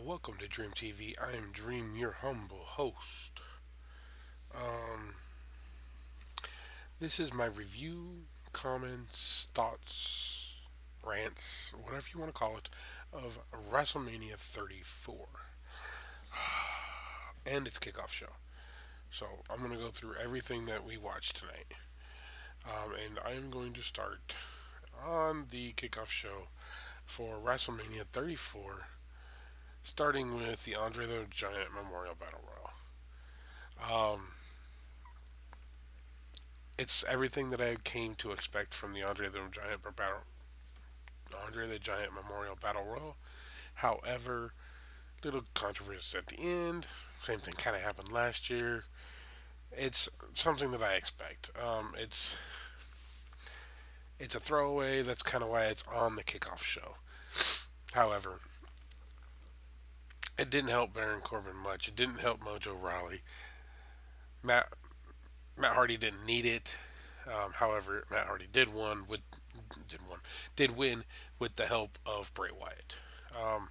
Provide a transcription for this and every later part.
Welcome to DreamT.V. I am Dream, your humble host. Um, this is my review, comments, thoughts, rants, whatever you want to call it, of WrestleMania 34 and its kickoff show. So I'm going to go through everything that we watched tonight. And I am going to start on the kickoff show for WrestleMania 34, starting with the Andre the Giant Memorial Battle Royal. It's everything that I came to expect from the Andre the Giant Memorial Battle Royal. However, little controversy at the end. Same thing kind of happened last year. It's something that I expect. It's a throwaway. That's kind of why it's on the kickoff show. However, it didn't help Baron Corbin much. It didn't help Mojo Rawley. Matt Matt Hardy didn't need it. However, Matt Hardy did win with the help of Bray Wyatt. Um,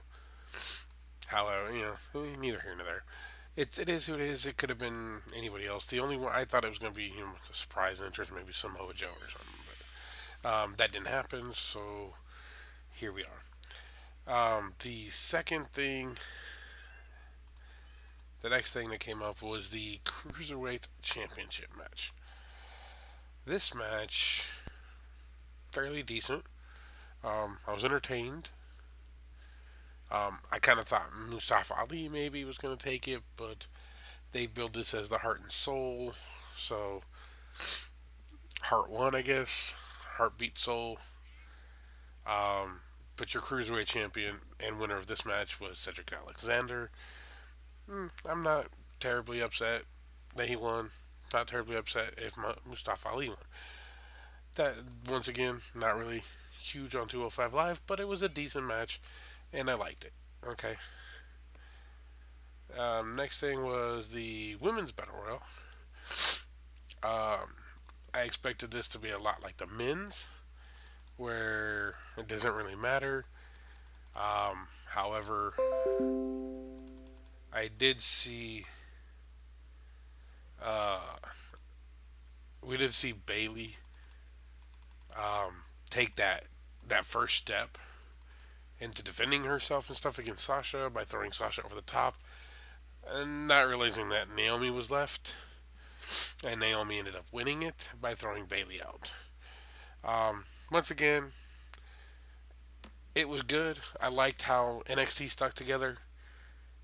However, neither here nor there. It is who it is. It could have been anybody else. The only one I thought it was going to be a surprise entrance, maybe Samoa Joe or something, but that didn't happen. So here we are. The second thing, the next thing that came up was the Cruiserweight Championship match. This match, fairly decent. I was entertained. I kind of thought Mustafa Ali maybe was going to take it, but they billed this as the Heart and Soul. So, Heart won, I guess. Heart beat Soul. But your Cruiserweight champion and winner of this match was Cedric Alexander. I'm not terribly upset that he won. Not terribly upset if Mustafa Ali won. That, once again, not really huge on 205 Live, but it was a decent match, and I liked it. Okay. Next thing was the Women's Battle Royal. Um, I expected this to be a lot like the men's, where it doesn't really matter. However, I did see uh, we did see Bailey take that first step into defending herself and stuff against Sasha by throwing Sasha over the top, and not realizing that Naomi was left, and Naomi ended up winning it by throwing Bailey out. Once again, it was good. I liked how NXT stuck together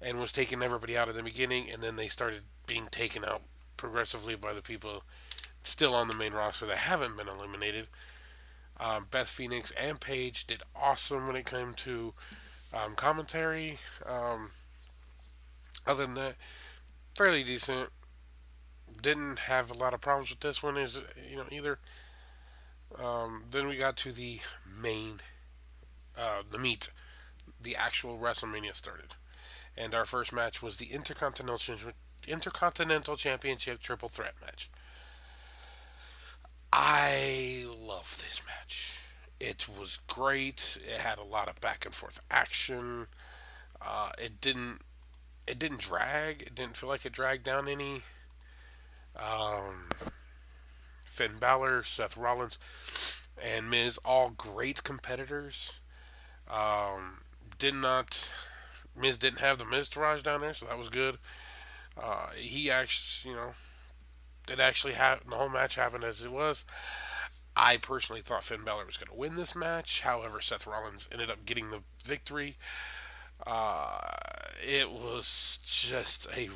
and was taking everybody out in the beginning, and then they started being taken out progressively by the people still on the main roster that haven't been eliminated. Beth Phoenix and Paige did awesome when it came to commentary. Other than that, fairly decent. Didn't have a lot of problems with this one, is either. Then we got to the main, the meat, the actual WrestleMania started, and our first match was the Intercontinental Championship Triple Threat match. I love this match. It was great. It had a lot of back and forth action. It didn't drag. It didn't feel like it dragged down any. Um, Finn Balor, Seth Rollins, and Miz, all great competitors. Um, did not Miz didn't have the Miz Taraj down there, so that was good. He actually, did actually have the whole match happen as it was. I personally thought Finn Balor was going to win this match. However, Seth Rollins ended up getting the victory. Uh, it was just a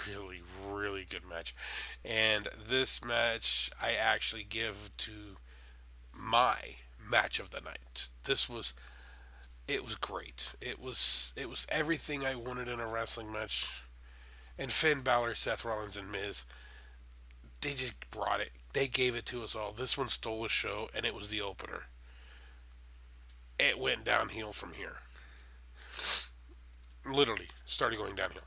really, really good match. And this match I actually give to my match of the night. It was great. It was everything I wanted in a wrestling match. And Finn Balor, Seth Rollins, and Miz, they just brought it. They gave it to us all. This one stole the show, and it was the opener. It went downhill from here. Literally started going downhill.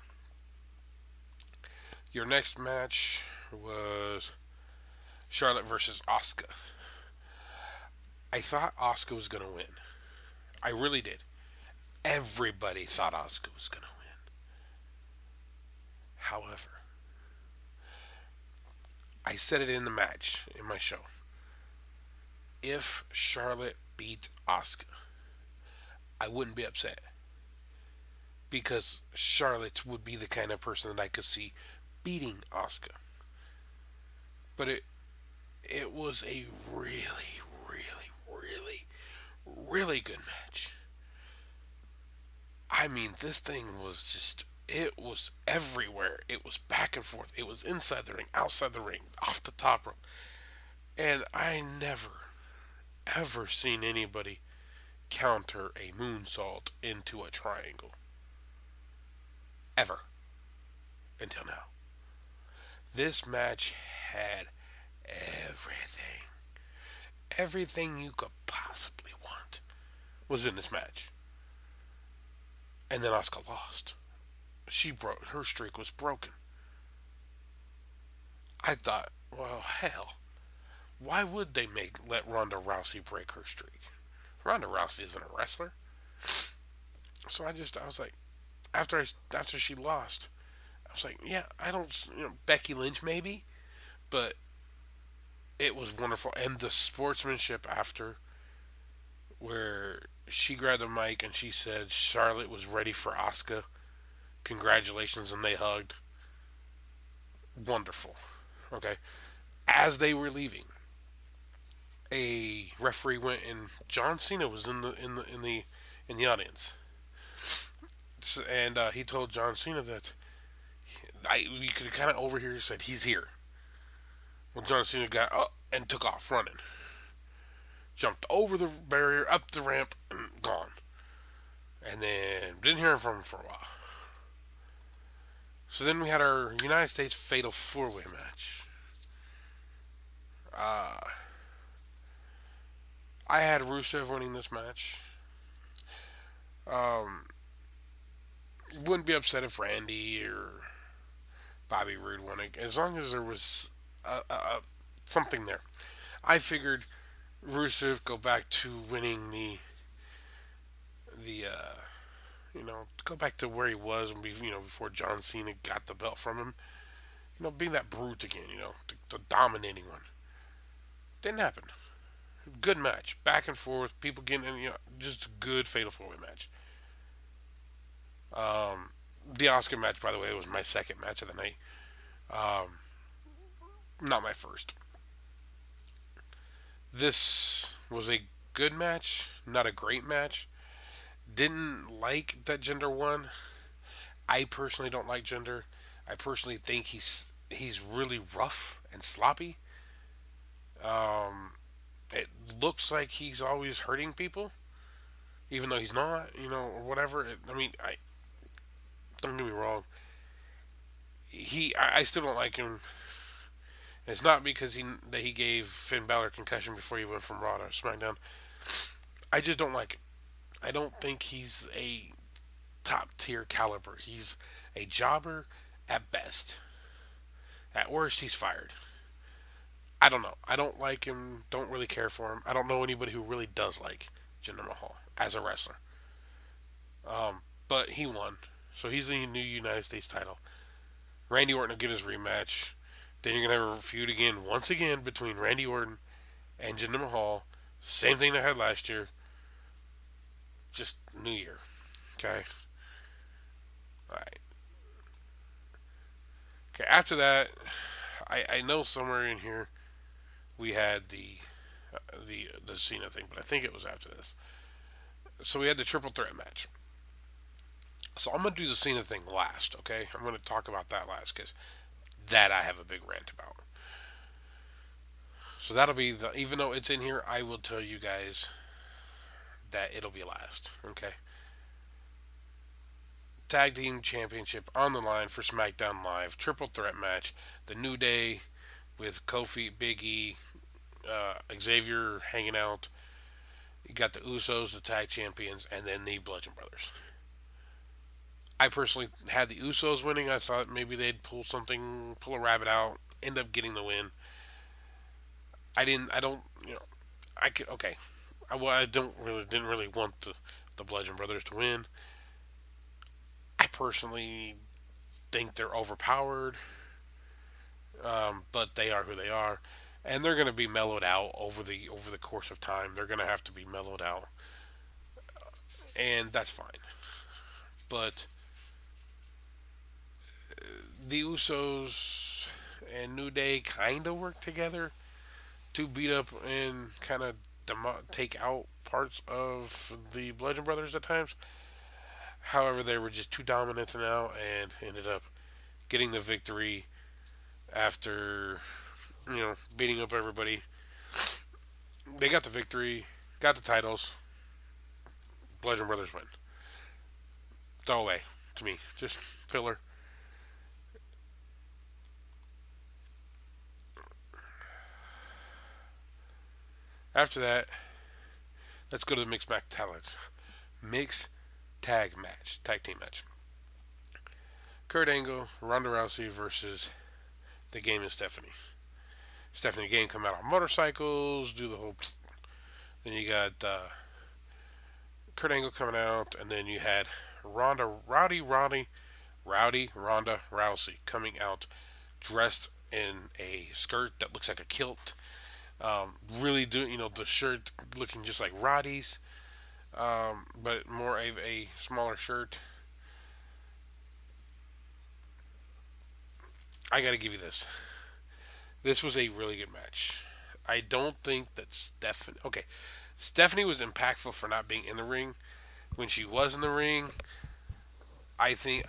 Your next match was Charlotte versus Asuka. I thought Asuka was going to win. I really did. Everybody thought Asuka was going to win. However, I said it in the match in my show. If Charlotte beat Asuka, I wouldn't be upset because Charlotte would be the kind of person that I could see beating Asuka. But it was a really, really, really, really good match. I mean, this thing was just, it was everywhere. It was back and forth. It was inside the ring, outside the ring, off the top rope. And I never, ever seen anybody counter a moonsault into a triangle. Ever. Until now. This match had everything. Everything you could possibly want was in this match. And then Asuka lost. Her streak was broken. I thought, well, hell, why would they let Ronda Rousey break her streak? Ronda Rousey isn't a wrestler. So I was like, after she lost, I was like, yeah, I don't, Becky Lynch maybe, but it was wonderful, and the sportsmanship after, where she grabbed the mic and she said Charlotte was ready for Asuka. Congratulations, and they hugged. Wonderful. Okay. As they were leaving, a referee went and John Cena was in the audience, and he told John Cena that we could kind of overhear. He said he's here. Well, John Cena got up and took off running, jumped over the barrier, up the ramp, and gone. And then didn't hear from him for a while. So then we had our United States Fatal 4-Way match. Uh, I had Rusev winning this match. Um, wouldn't be upset if Randy or Bobby Roode won it, as long as there was something there. I figured Rusev go back to winning the go back to where he was before John Cena got the belt from him. Being that brute again. The dominating one. Didn't happen. Good match, back and forth. People getting just a good fatal 4-way match. The Oscar match, by the way, was my second match of the night. Um, Not my first. This was a good match, not a great match. Didn't like that Gender won. I personally don't like Gender. I personally think he's really rough and sloppy. Um, it looks like he's always hurting people, even though he's not, or whatever. I mean, I don't get me wrong. I still don't like him. It's not because he gave Finn Balor a concussion before he went from Raw to SmackDown. I just don't like him. I don't think he's a top tier caliber. He's a jobber at best. At worst, he's fired. I don't know. I don't like him. Don't really care for him. I don't know anybody who really does like Jinder Mahal as a wrestler. But he won, so he's the new United States title. Randy Orton will get his rematch. Then you're gonna have a feud again, once again, between Randy Orton and Jinder Mahal. Same thing they had last year. Just New Year. Okay. All right. Okay. After that, I know somewhere in here we had the Cena thing, but I think it was after this. So we had the triple threat match. So I'm gonna do the Cena thing last. Okay. I'm gonna talk about that last because that I have a big rant about. So that'll be even though it's in here, I will tell you guys that it'll be last. Okay. Tag Team Championship on the line for SmackDown Live. Triple threat match. The New Day with Kofi, Big E, Xavier hanging out. You got the Usos, the tag champions, and then the Bludgeon Brothers. I personally had the Usos winning. I thought maybe they'd pull a rabbit out, end up getting the win. I didn't. I don't. I could. Okay. I don't really didn't really want the the Bludgeon Brothers to win. I personally think they're overpowered, but they are who they are, and they're going to be mellowed out over the course of time. They're going to have to be mellowed out, and that's fine. But the Usos and New Day kind of work together to beat up and kind of take out parts of the Bludgeon Brothers at times. However, they were just too dominant now and ended up getting the victory after beating up everybody. They got the victory, got the titles. Bludgeon Brothers win. Throw away to me, just filler. After that, let's go to the mixed tag team match. Kurt Angle, Ronda Rousey versus the Game and Stephanie. Stephanie Game come out on motorcycles, do the whole. Then you got Kurt Angle coming out, and then you had Rowdy Ronda Rousey coming out dressed in a skirt that looks like a kilt. Really doing, the shirt looking just like Roddy's, but more of a smaller shirt. I got to give you this. This was a really good match. I don't think that Stephanie was impactful for not being in the ring. When she was in the ring, I think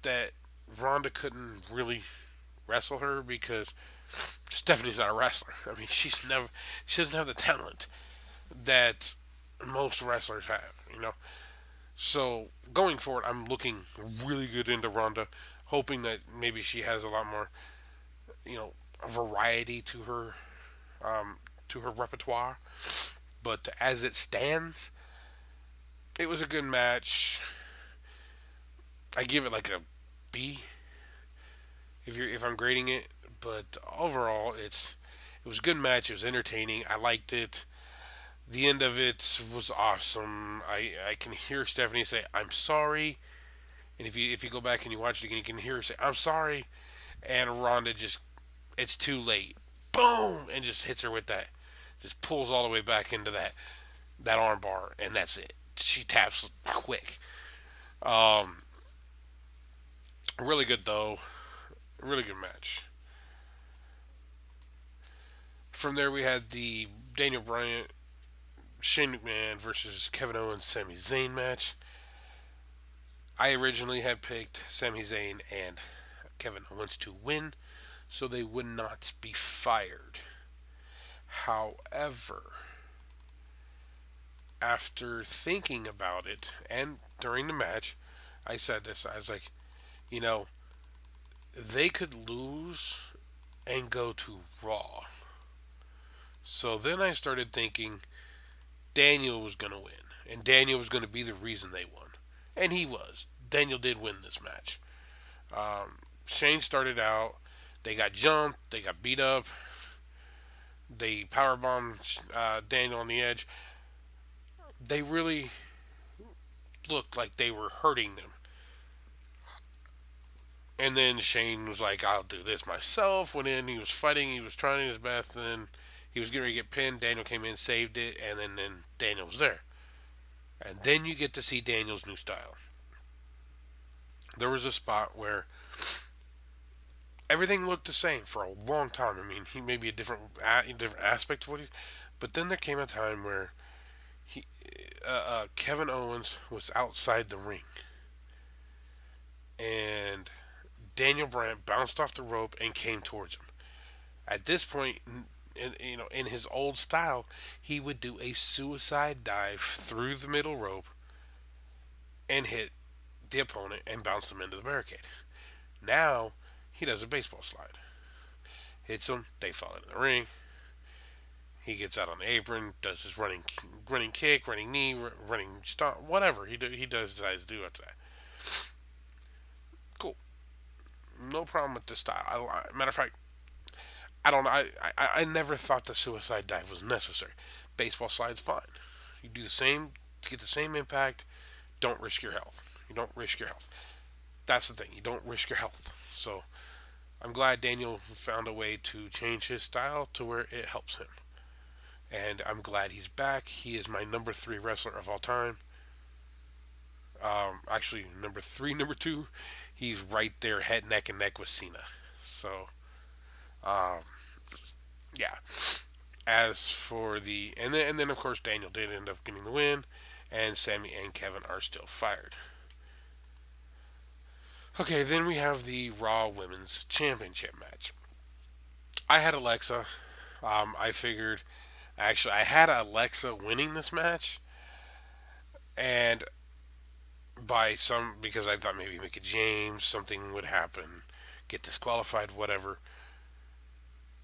that Ronda couldn't really wrestle her because Stephanie's not a wrestler. I mean, she doesn't have the talent that most wrestlers have. So going forward, I'm looking really good into Ronda, hoping that maybe she has a lot more, variety to her repertoire. But as it stands, it was a good match. I give it like a B if I'm grading it. But overall, it was a good match. It was entertaining. I liked it. The end of it was awesome. I can hear Stephanie say, "I'm sorry," and if you go back and you watch it again, you can hear her say, "I'm sorry," and Ronda just, it's too late. Boom, and just hits her with that. Just pulls all the way back into that arm bar, and that's it. She taps quick. Um, really good though. Really good match. From there, we had the Daniel Bryan, Shane McMahon versus Kevin Owens, Sami Zayn match. I originally had picked Sami Zayn and Kevin Owens to win, so they would not be fired. However, after thinking about it and during the match, I said this. I was like, you know, they could lose and go to Raw. So then I started thinking Daniel was going to win, and Daniel was going to be the reason they won. And he was. Daniel did win this match. Shane started out. They got jumped. They got beat up. They powerbombed Daniel on the edge. They really looked like they were hurting them. And then Shane was like, I'll do this myself. Went in, he was fighting, he was trying his best, and then he was getting ready to get pinned. Daniel came in, saved it, and then Daniel was there. And then you get to see Daniel's new style. There was a spot where everything looked the same for a long time. I mean, he may be a different aspect of what he, but then there came a time where Kevin Owens was outside the ring, and Daniel Bryan bounced off the rope and came towards him. At this point, in his old style, he would do a suicide dive through the middle rope and hit the opponent and bounce them into the barricade. Now he does a baseball slide, hits them, they fall into the ring. He gets out on the apron, does his running kick, running knee, running stomp, whatever he decides to do after that. Cool, no problem with this style. Matter of fact, I don't know. I never thought the suicide dive was necessary. Baseball slide's fine. You do the same to get the same impact, don't risk your health. You don't risk your health. That's the thing. You don't risk your health. So I'm glad Daniel found a way to change his style to where it helps him. And I'm glad he's back. He is my number three wrestler of all time. Actually, number three, number two, he's right there, head, neck, and neck with Cena. So, um, yeah. As for and then of course Daniel did end up getting the win, and Sammy and Kevin are still fired. Okay, then we have the Raw Women's Championship match. I had Alexa. I figured actually I had Alexa winning this match, and because I thought maybe Mickey James something would happen, get disqualified, whatever.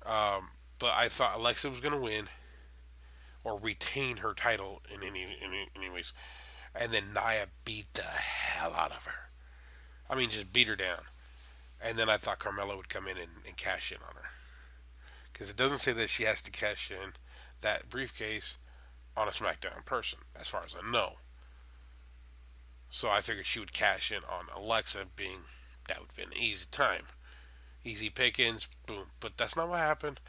But I thought Alexa was gonna win or retain her title anyways, and then Nia beat the hell out of her. I mean, just beat her down. And then I thought Carmella would come in and cash in on her because it doesn't say that she has to cash in that briefcase on a SmackDown person, as far as I know. So I figured she would cash in on Alexa, being that would be an easy time. Easy pickings, boom. But that's not what happened.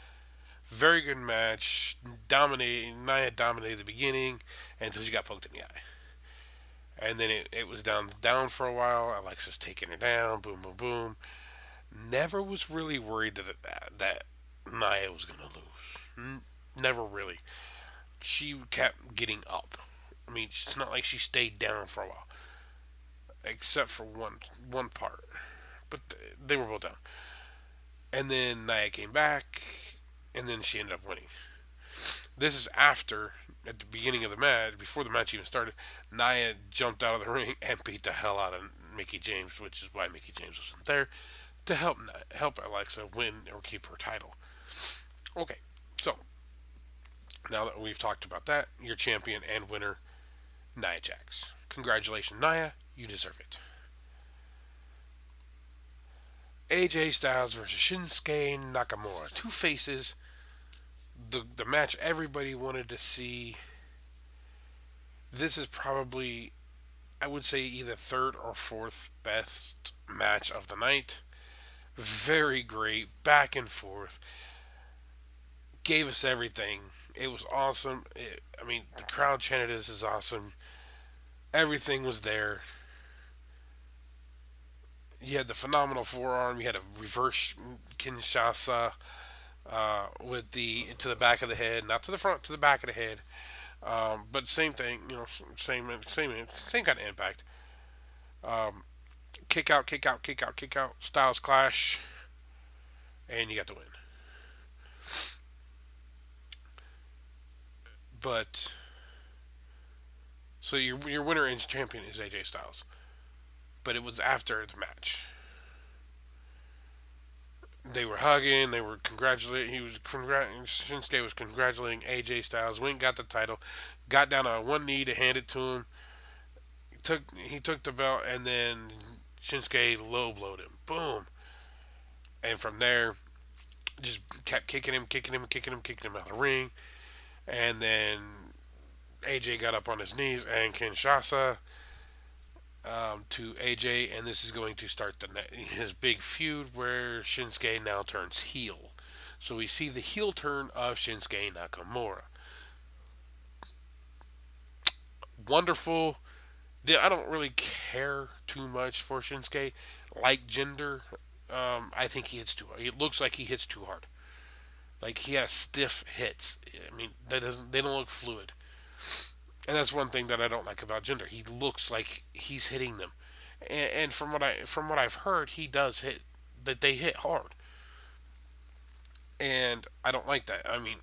Very good match. Nia dominated the beginning until she got poked in the eye. And then it was down for a while. Alexa's taking her down. Boom, boom, boom. Never was really worried that Nia was going to lose. Never really. She kept getting up. I mean, it's not like she stayed down for a while, except for one part. But they were both down. And then Nia came back, and then she ended up winning. This is after, at the beginning of the match, before the match even started, Nia jumped out of the ring and beat the hell out of Mickey James, which is why Mickey James wasn't there, to help Alexa win or keep her title. Okay, so now that we've talked about that, your champion and winner, Nia Jax. Congratulations, Nia. You deserve it. AJ Styles versus Shinsuke Nakamura. Two faces. The match everybody wanted to see. This is probably, I would say, either third or fourth best match of the night. Very great, back and forth. Gave us everything. It was awesome. I mean, the crowd chanted, "This is awesome." Everything was there. You had the phenomenal forearm. You had a reverse Kinshasa with the to the back of the head, not to the front, to the back of the head. But same thing, same kind of impact. Um, Kick out, kick out, kick out, kick out. Styles clash, and you got the win. But so your winner and champion is AJ Styles. But it was after the match. They were hugging. They were congratulating. Shinsuke was congratulating AJ Styles. Went and got the title. Got down on one knee to hand it to him. He took the belt, and then Shinsuke low blowed him. Boom. And from there, just kept kicking him, kicking him, kicking him, kicking him out of the ring. And then AJ got up on his knees and Kinshasa to AJ, and this is going to start his big feud where Shinsuke now turns heel. So we see the heel turn of Shinsuke Nakamura. Wonderful. I don't really care too much for Shinsuke. Like Jinder, I think he hits too hard. It looks like he hits too hard. Like he has stiff hits. I mean, they don't look fluid. And that's one thing that I don't like about Jinder. He looks like he's hitting them, and from what I've heard, he does hit that they hit hard, and I don't like that. I mean,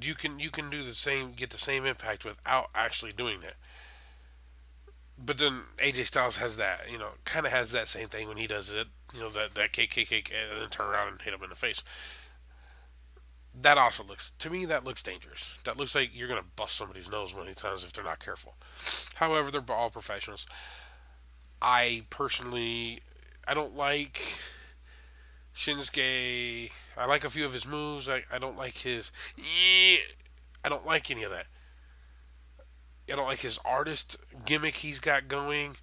you can do the same, get the same impact without actually doing that. But then AJ Styles has that, kind of has that same thing when he does it, that kick, and then turn around and hit him in the face. That also looks, to me, that looks dangerous. That looks like you're gonna bust somebody's nose many times if they're not careful. However, they're all professionals. I personally, I don't like Shinsuke. I like a few of his moves. I don't like his. I don't like any of that. I don't like his artist gimmick he's got going.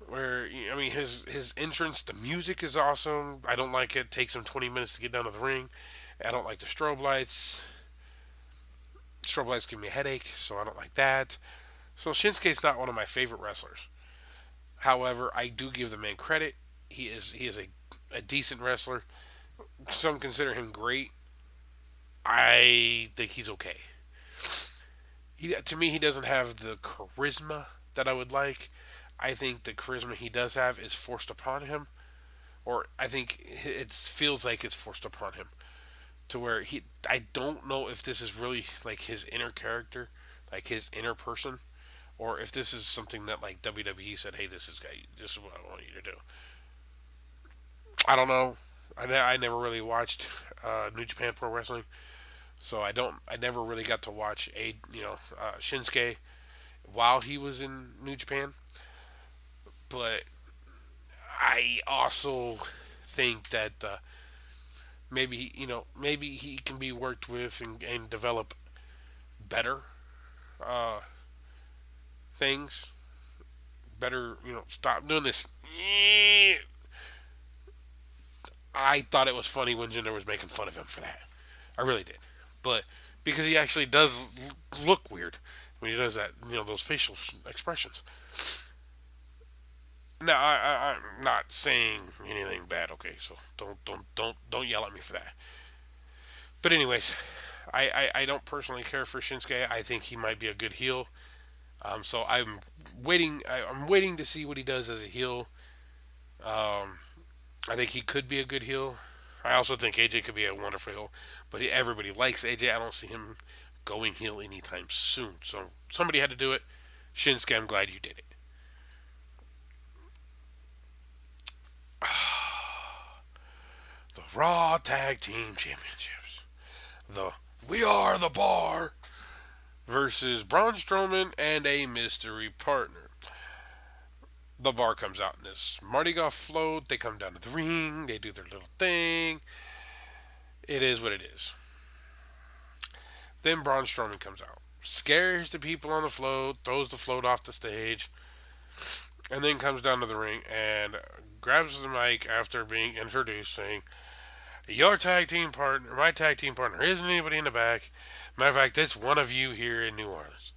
Where I mean, his entrance, the music is awesome. I don't like it. Takes him 20 minutes to get down to the ring. I don't like the strobe lights. Strobe lights give me a headache, so I don't like that. So Shinsuke's not one of my favorite wrestlers. However, I do give the man credit. He is a decent wrestler. Some consider him great. I think he's okay. To me, he doesn't have the charisma that I would like. I think the charisma he does have is forced upon him, or I think it feels like it's forced upon him to where he. I don't know if this is really like his inner character, like his inner person, or if this is something that like WWE said, "Hey, this is what I want you to do." I don't know. I never really watched New Japan Pro Wrestling, so I don't. I never really got to watch Shinsuke while he was in New Japan. But I also think that maybe he can be worked with and develop better uh, things. Better, stop doing this. I thought it was funny when Jinder was making fun of him for that. I really did, but because he actually does look weird when he does that, those facial expressions. Now, I'm not saying anything bad, okay? So don't yell at me for that. But anyways, I don't personally care for Shinsuke. I think he might be a good heel. So I'm waiting. I'm waiting to see what he does as a heel. Um, I think he could be a good heel. I also think AJ could be a wonderful heel, but everybody likes AJ. I don't see him going heel anytime soon. So somebody had to do it. Shinsuke, I'm glad you did it. The Raw Tag Team Championships. The We Are the Bar versus Braun Strowman and a mystery partner. The Bar comes out in this Mardi Gras float. They come down to the ring. They do their little thing. It is what it is. Then Braun Strowman comes out, scares the people on the float, throws the float off the stage, and then comes down to the ring and grabs the mic after being introduced, saying, "Your tag team partner, my tag team partner, isn't anybody in the back. Matter of fact, it's one of you here in New Orleans."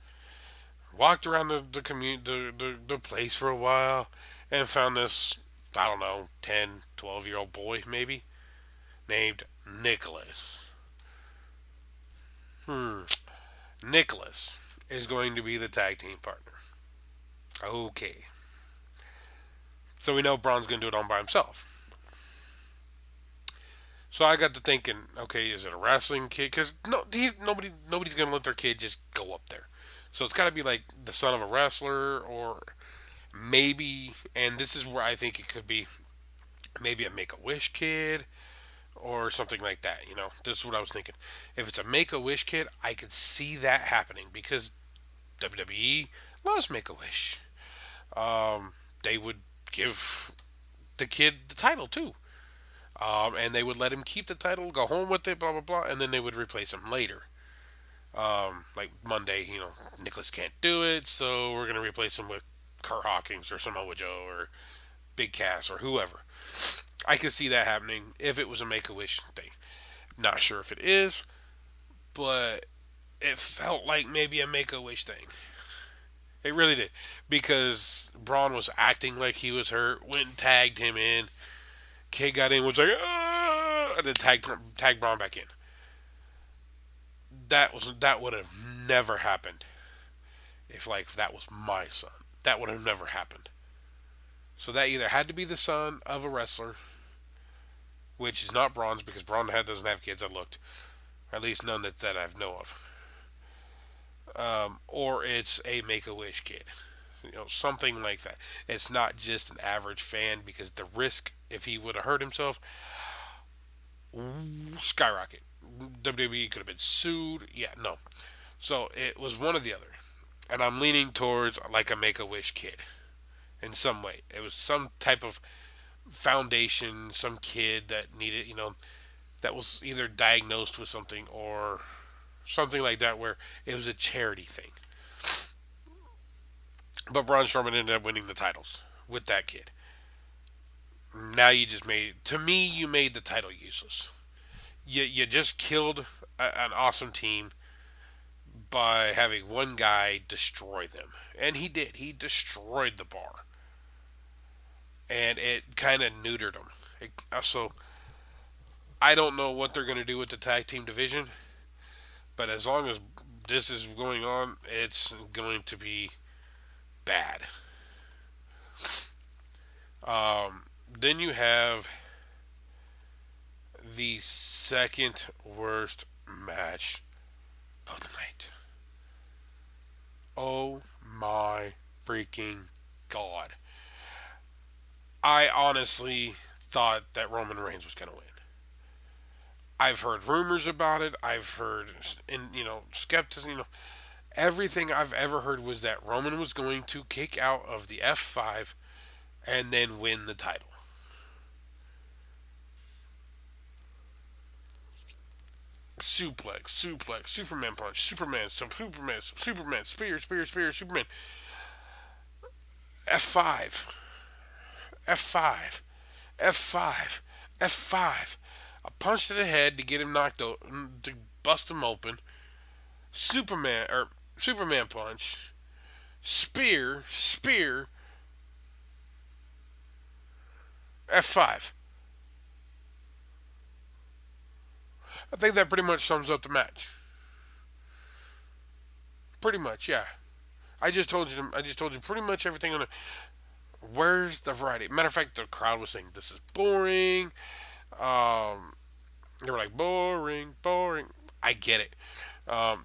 Walked around the place for a while and found this, I don't know, 10, 12-year old boy maybe, named Nicholas. Nicholas is going to be the tag team partner. Okay. So we know Braun's going to do it all by himself. So I got to thinking, okay, is it a wrestling kid? Because nobody's going to let their kid just go up there. So it's got to be like the son of a wrestler, or maybe, and this is where I think it could be, maybe a Make a Wish kid or something like that. This is what I was thinking. If it's a Make a Wish kid, I could see that happening because WWE loves Make a Wish. They would give the kid the title too. And they would let him keep the title, go home with it, blah blah blah, and then they would replace him later. Like Monday, Nicholas can't do it, so we're gonna replace him with Kurt Hawkins or Samoa Joe or Big Cass or whoever. I could see that happening if it was a Make a Wish thing. Not sure if it is, but it felt like maybe a Make a Wish thing. It really did because Braun was acting like he was hurt, went and tagged him in. Kid got in, was like, "Ah!" And then tagged Braun back in. That would have never happened if that was my son. That would have never happened. So that either had to be the son of a wrestler, which is not Braun's because Braun doesn't have kids. I looked, at least none that I know of. Or it's a Make a Wish kid, something like that. It's not just an average fan because the risk if he would have hurt himself skyrocket. WWE could have been sued. Yeah, no. So it was one or the other, and I'm leaning towards like a Make a Wish kid in some way. It was some type of foundation, some kid that needed, that was either diagnosed with something or something like that, where it was a charity thing. But Braun Strowman ended up winning the titles with that kid. Now you just made, to me, you made the title useless. You just killed an awesome team by having one guy destroy them. And he did. He destroyed the bar. And it kind of neutered them. So I don't know what they're going to do with the tag team division. But as long as this is going on, it's going to be bad. Then you have the second worst match of the night. Oh my freaking god. I honestly thought that Roman Reigns was going to win. I've heard rumors about it. I've heard, skepticism. Everything I've ever heard was that Roman was going to kick out of the F5 and then win the title. Suplex, Superman punch, Superman, spear, Superman. F5, F5, F5, F5. A punch to the head to get him knocked out, to bust him open. Superman punch, spear, F5. I think that pretty much sums up the match. Pretty much, yeah. I just told you. I just told you pretty much everything on it. Where's the variety? Matter of fact, the crowd was saying this is boring. Um, they were like boring. I get it.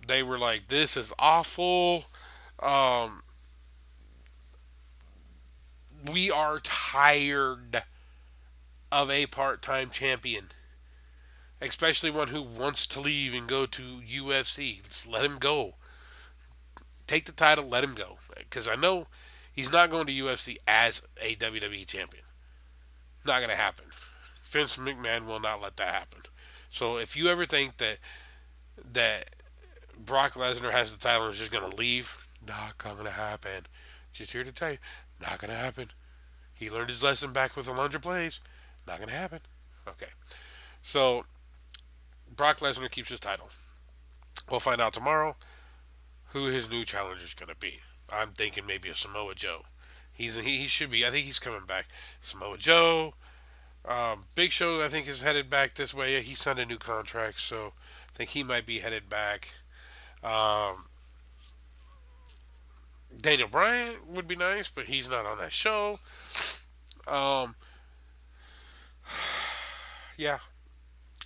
They were like, this is awful. Um, we are tired of a part-time champion, especially one who wants to leave and go to UFC. Just let him go. Take the title, let him go. Because I know he's not going to UFC as a WWE champion. Not going to happen. Vince McMahon will not let that happen. So if you ever think that Brock Lesnar has the title and is just going to leave, not going to happen. Just here to tell you, not going to happen. He learned his lesson back with Alundra Blaze. Not going to happen. Okay. So Brock Lesnar keeps his title. We'll find out tomorrow who his new challenger is going to be. I'm thinking maybe a Samoa Joe. He should be. I think he's coming back. Samoa Joe. Big Show, I think, is headed back this way. He signed a new contract, so I think he might be headed back. Um, Daniel Bryan would be nice, but he's not on that show. Um, yeah,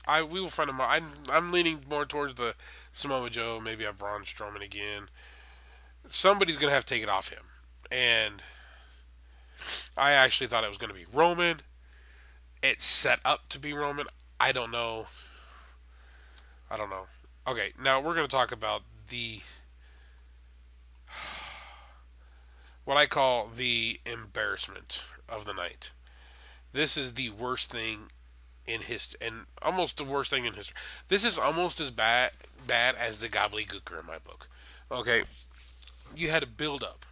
we will find him. I'm leaning more towards the Samoa Joe. Maybe a Braun Strowman again. Somebody's gonna have to take it off him, and I actually thought it was gonna be Roman. It's set up to be Roman. I don't know. I don't know. Okay, now we're gonna talk about the what I call the embarrassment of the night. This is the worst thing in history, and almost the worst thing in history. This is almost as bad as the gobbledygooker in my book. Okay, you had a build up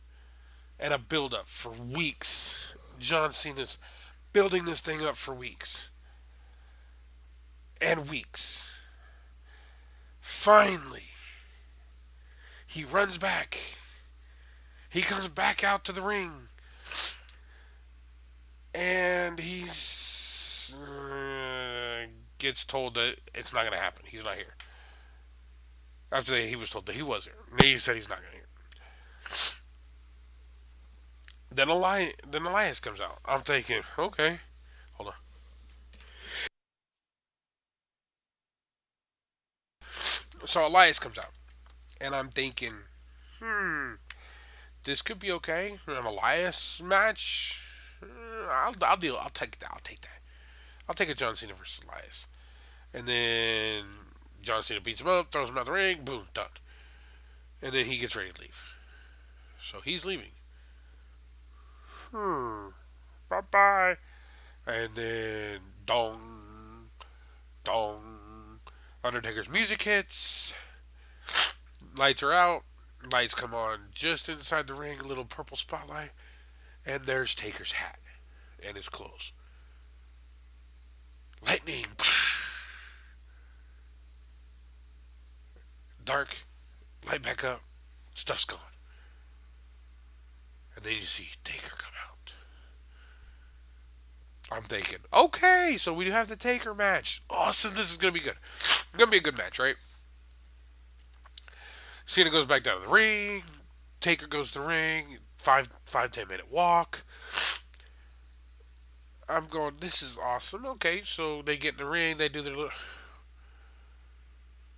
and a build up for weeks. John Cena's building this thing up for weeks and weeks. Finally, he runs back. He comes back out to the ring, and he's gets told that it's not going to happen. He's not here. After he was told that he was here, he said he's not going to here. Then Elias comes out. I'm thinking, okay, hold on. So Elias comes out, and I'm thinking, this could be okay. An Elias match. I'll deal. I'll take that. I'll take that. I'll take a John Cena versus Elias, and then John Cena beats him up, throws him out the ring, boom, done. And then he gets ready to leave. So he's leaving. Bye bye. And then dong. Undertaker's music hits. Lights are out. Lights come on just inside the ring, a little purple spotlight, and there's Taker's hat and his clothes. Lightning, dark, light back up, stuff's gone. And then you see Taker come out. I'm thinking, okay, so we have the Taker match. Awesome, this is gonna be good. Gonna be a good match, right? Cena goes back down to the ring. Taker goes to the ring. 5 10 minute walk. I'm going, this is awesome. Okay, so they get in the ring. They do their little.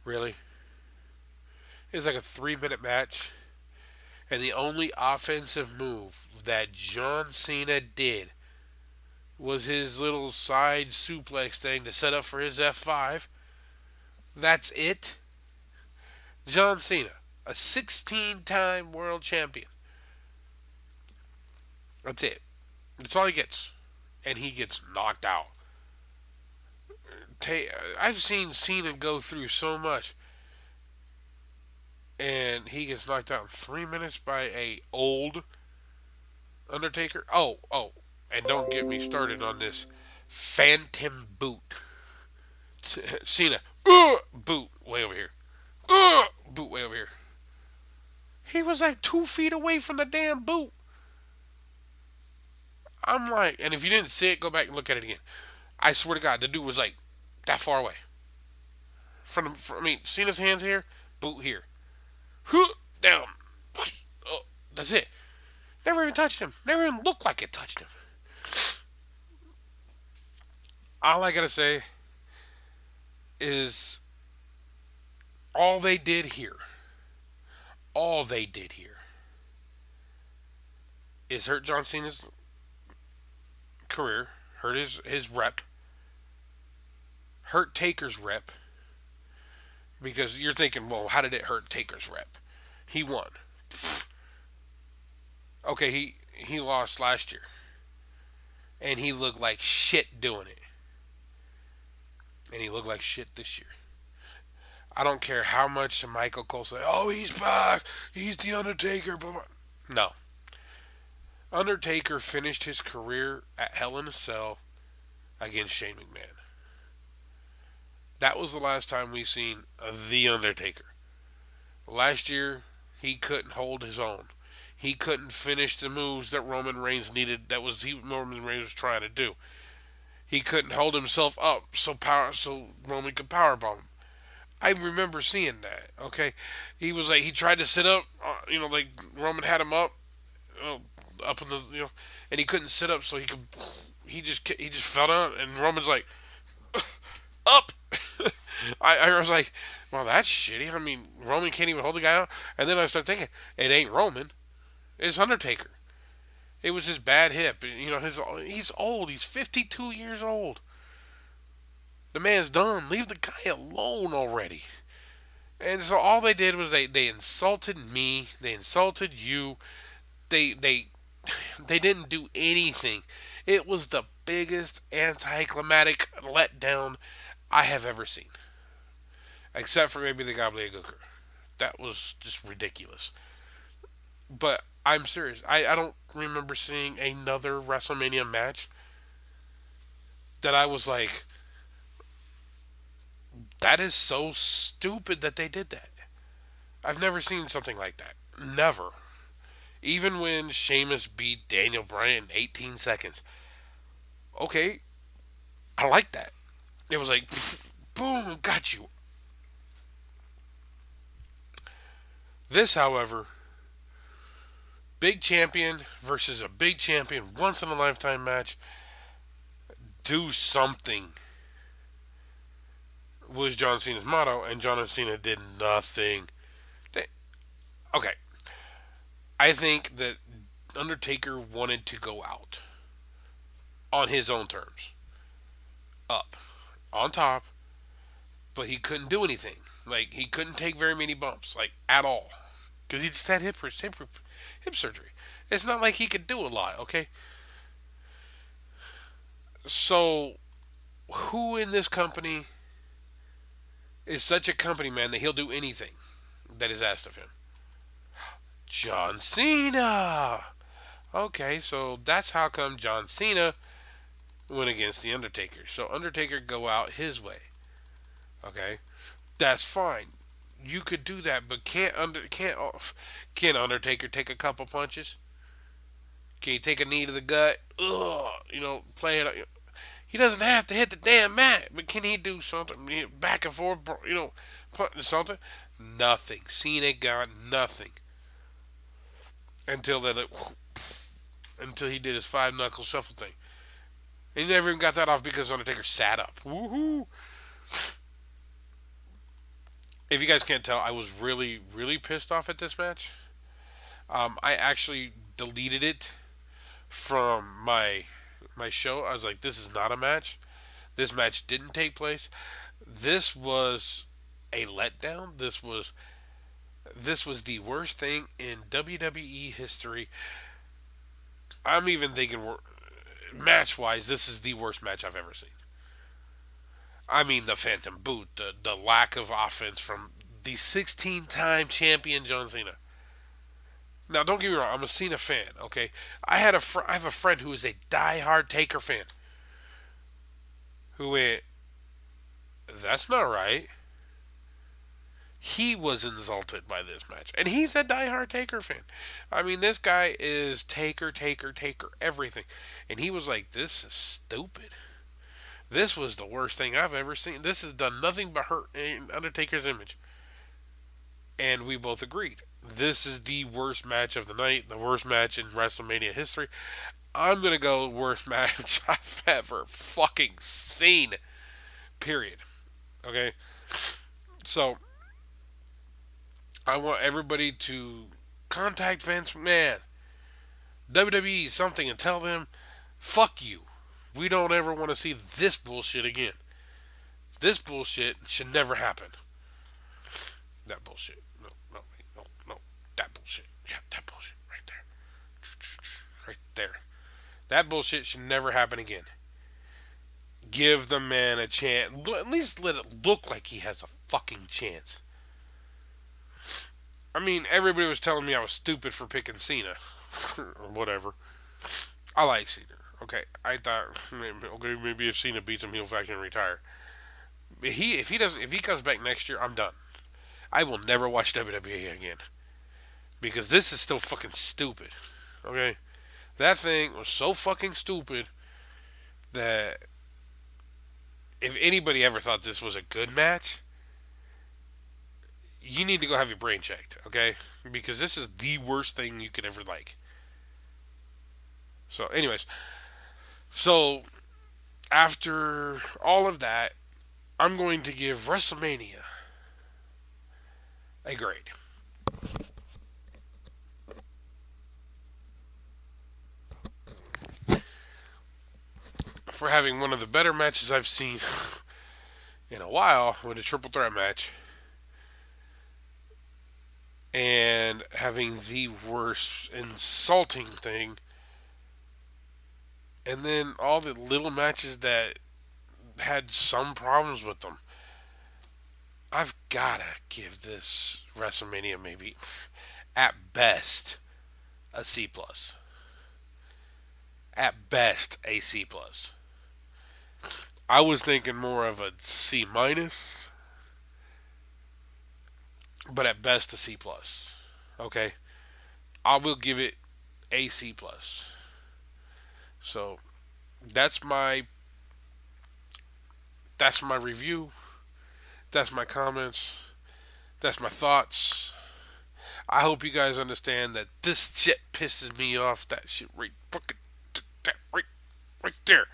Really? It's like a 3 minute match. And the only offensive move that John Cena did was his little side suplex thing to set up for his F5. That's it. John Cena, a 16-time world champion. That's it. That's all he gets. And he gets knocked out. I've seen Cena go through so much, and he gets knocked out in 3 minutes by a old Undertaker. And don't get me started on this phantom boot. Cena, boot way over here, boot way over here. He was like 2 feet away from the damn boot. I'm like, and if you didn't see it, go back and look at it again. I swear to God, the dude was like that far away. Cena's hands here, boot here. Down. Oh, that's it. Never even touched him. Never even looked like it touched him. All I gotta say is all they did here, all they did here is hurt John Cena's career, hurt his rep, hurt Taker's rep. Because you're thinking, well, how did it hurt Taker's rep? He won. Okay, he lost last year, and he looked like shit doing it, and he looked like shit this year. I don't care how much Michael Cole say, oh, he's back, he's the Undertaker. Blah, blah. No, Undertaker finished his career at Hell in a Cell against Shane McMahon. That was the last time we seen the Undertaker. Last year, he couldn't hold his own. He couldn't finish the moves that Roman Reigns needed. Roman Reigns was trying to do. He couldn't hold himself up so Roman could powerbomb him. I remember seeing that. Okay, he was like he tried to sit up. Like Roman had him up, up in the and he couldn't sit up, so he could. He just fell down, and Roman's like up. I was like, well, that's shitty. I mean, Roman can't even hold the guy out. And then I started thinking, it ain't Roman. It's Undertaker. It was his bad hip. He's old. He's 52 years old. The man's done. Leave the guy alone already. And so all they did was they insulted me. They insulted you. They didn't do anything. It was the biggest anticlimactic letdown I have ever seen. Except for maybe the Gobbledygooker. That was just ridiculous. But I'm serious. I don't remember seeing another WrestleMania match that I was like, that is so stupid that they did that. I've never seen something like that. Never. Even when Sheamus beat Daniel Bryan in 18 seconds. Okay, I like that. It was like, boom, got you. This, however, big champion versus a big champion, once in a lifetime match. Do something was John Cena's motto, and John Cena did nothing. Okay, I think that Undertaker wanted to go out on his own terms, up, on top, but he couldn't do anything. Like he couldn't take very many bumps, like at all, because he just had hip surgery. It's not like he could do a lot. Okay, so who in this company is such a company man that he'll do anything that is asked of him? John Cena. Okay, so that's how come John Cena went against the Undertaker. So Undertaker go out his way. Okay, that's fine. You could do that, but can Undertaker take a couple punches? Can he take a knee to the gut? Ugh, play it. He doesn't have to hit the damn mat, but can he do something? Back and forth, something? Nothing. Cena got nothing until that, until he did his five knuckle shuffle thing. He never even got that off because Undertaker sat up. Woohoo! If you guys can't tell, I was really, really pissed off at this match. I actually deleted it from my show. I was like, this is not a match. This match didn't take place. This was a letdown. This was the worst thing in WWE history. I'm even thinking match wise, this is the worst match I've ever seen. I mean, the Phantom Boot, the lack of offense from the 16-time champion John Cena. Now, don't get me wrong, I'm a Cena fan. Okay, I have a friend who is a die-hard Taker fan. Who went, that's not right. He was insulted by this match, and he's a die-hard Taker fan. I mean, this guy is Taker, Taker, Taker, everything, and he was like, this is stupid. This was the worst thing I've ever seen. This has done nothing but hurt Undertaker's image. And we both agreed. This is the worst match of the night, the worst match in WrestleMania history. I'm going to go worst match I've ever fucking seen. Period. Okay? So, I want everybody to contact Vince McMahon, WWE, something, and tell them, fuck you. We don't ever want to see this bullshit again. This bullshit should never happen. That bullshit. No, no, no, no. That bullshit. Yeah, that bullshit. Right there. Right there. That bullshit should never happen again. Give the man a chance. At least let it look like he has a fucking chance. I mean, everybody was telling me I was stupid for picking Cena. Or whatever. I like Cena. Okay, I thought, okay, maybe if Cena beats him, he'll fucking retire. If he comes back next year, I'm done. I will never watch WWE again because this is still fucking stupid. Okay, that thing was so fucking stupid that if anybody ever thought this was a good match, you need to go have your brain checked. Okay, because this is the worst thing you could ever like. So, anyways. So, after all of that, I'm going to give WrestleMania a grade. For having one of the better matches I've seen in a while with a triple threat match, and having the worst insulting thing, and then all the little matches that had some problems with them. I've gotta give this WrestleMania maybe at best a C plus. At best a C plus. I was thinking more of a C minus, but at best a C plus. Okay, I will give it a C plus. So that's my review. That's my comments. That's my thoughts. I hope you guys understand that this shit pisses me off. That shit right fucking that right there.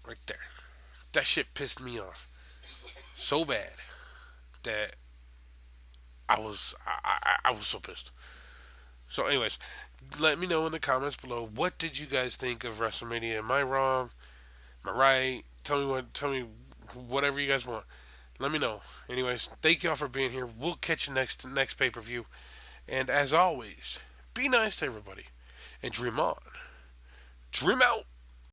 Right there. That shit pissed me off so bad that I was so pissed. So anyways, let me know in the comments below, what did you guys think of WrestleMania? Am I wrong? Am I right? Tell me whatever you guys want. Let me know. Anyways, thank y'all for being here. We'll catch you next pay-per-view. And as always, be nice to everybody and dream on. Dream out.